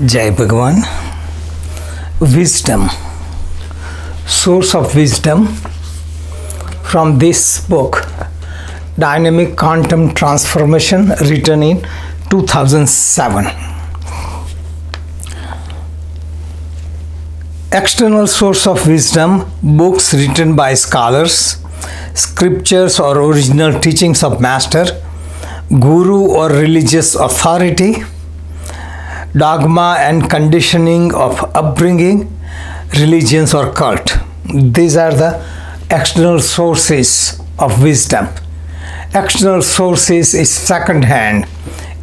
Jai Bhagavan. Wisdom, source of wisdom, from this book, Dynamic Quantum Transformation, written in 2007. External source of wisdom, books written by scholars, scriptures or original teachings of master, guru or religious authority, dogma and conditioning of upbringing, religions or cult. These are the external sources of wisdom. External sources is second hand,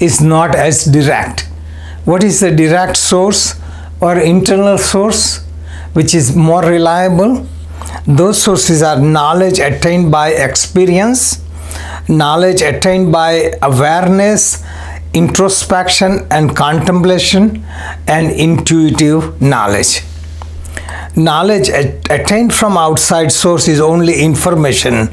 is not as direct. What is the direct source or internal source which is more reliable? Those sources are knowledge attained by experience, knowledge attained by awareness, introspection and contemplation, and intuitive knowledge. Knowledge attained from outside source is only information.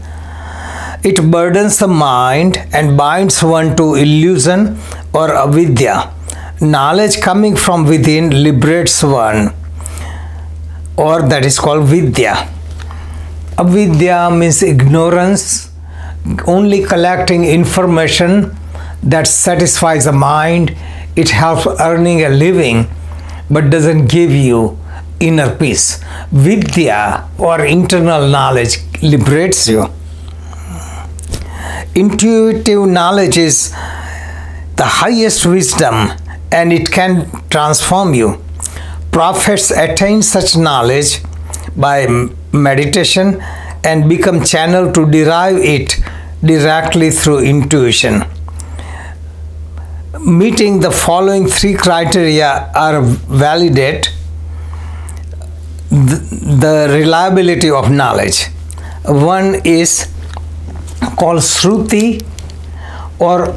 It burdens the mind and binds one to illusion or avidya. Knowledge coming from within liberates one, or that is called vidya. Avidya means ignorance, only collecting information that satisfies the mind. It helps earning a living but doesn't give you inner peace. Vidya or internal knowledge liberates you. Intuitive knowledge is the highest wisdom and it can transform you. Prophets attain such knowledge by meditation and become channel to derive it directly through intuition. Meeting the following three criteria are validate the reliability of knowledge. One is called Shruti or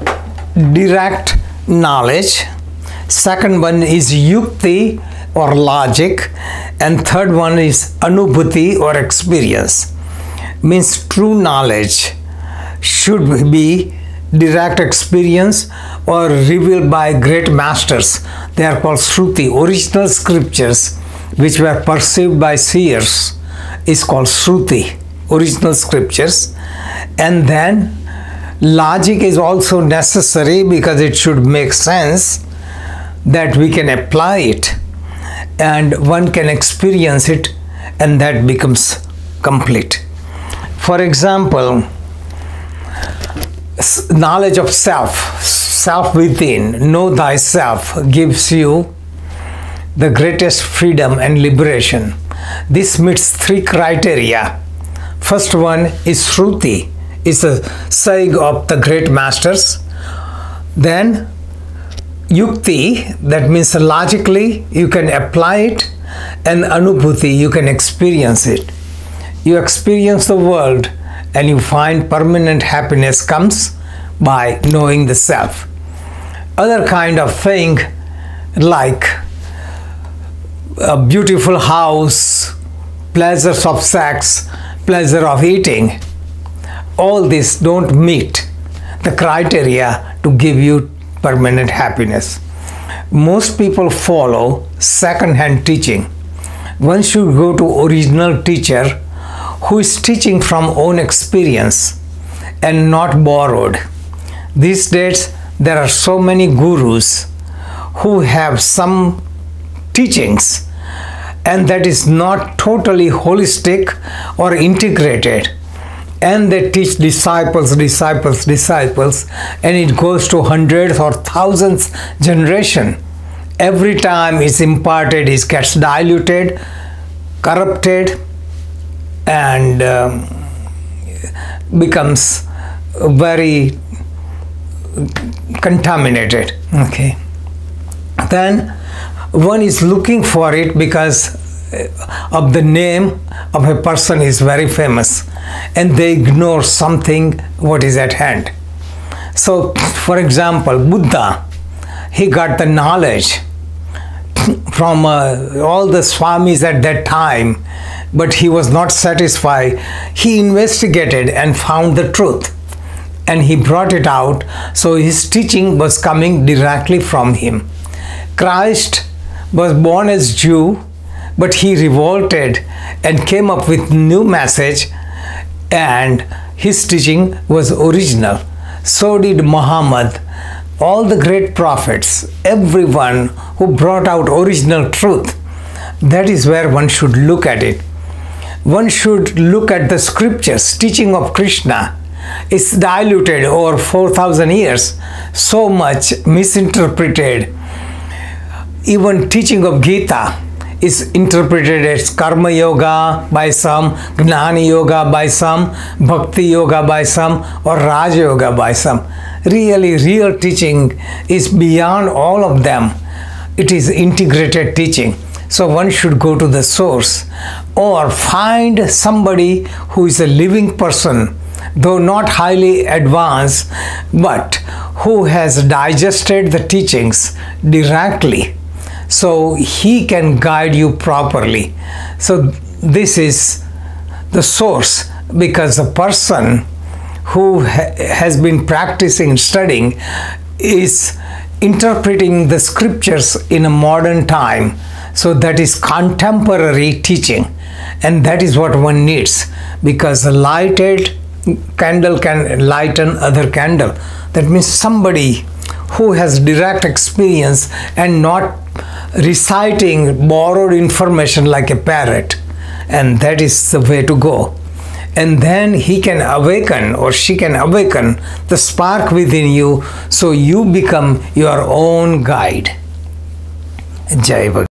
direct knowledge. Second one is Yukti or logic, and third one is Anubhuti or experience. Means true knowledge should be direct experience or revealed by great masters. They are called Shruti. Original scriptures which were perceived by seers is called Shruti, original scriptures. And then logic is also necessary because it should make sense that we can apply it and one can experience it, and that becomes complete. For example, knowledge of self within, know thyself, gives you the greatest freedom and liberation. This meets three criteria. First one is Shruti, is the saying of the great masters. Then Yukti, that means logically you can apply it, and Anubhuti, you can experience it. You experience the world and you find permanent happiness comes by knowing the self. Other kind of thing like a beautiful house, pleasures of sex, pleasure of eating, all this don't meet the criteria to give you permanent happiness. Most people follow second-hand teaching. One should go to original teacher who is teaching from own experience and not borrowed. These days there are so many gurus who have some teachings and that is not totally holistic or integrated, and they teach disciples, and it goes to hundreds or thousands generation. Every time it's imparted, it gets diluted, corrupted, and becomes very contaminated. Okay. Then one is looking for it because of the name of a person is very famous, and they ignore something what is at hand. So for example, Buddha, he got the knowledge from all the swamis at that time, but he was not satisfied. He investigated and found the truth and he brought it out, so his teaching was coming directly from him. Christ was born as Jew, but he revolted and came up with new message, and his teaching was original. So did Muhammad. All the great prophets, everyone who brought out original truth. That is where one should look at it. One should look at the scriptures. Teaching of Krishna is diluted over 4,000 years, so much misinterpreted. Even teaching of Gita is interpreted as Karma Yoga by some, Gnana Yoga by some, Bhakti Yoga by some, or Raja Yoga by some. Really, real teaching is beyond all of them. It is integrated teaching. So one should go to the source or find somebody who is a living person, though not highly advanced, but who has digested the teachings directly, so he can guide you properly. So this is the source, because the person who has been practicing studying is interpreting the scriptures in a modern time. So that is contemporary teaching, and that is what one needs, because a lighted candle can lighten other candle. That means somebody who has direct experience and not reciting borrowed information like a parrot, and that is the way to go. And then he can awaken, or she can awaken the spark within you, so you become your own guide. Jai Bhagwan.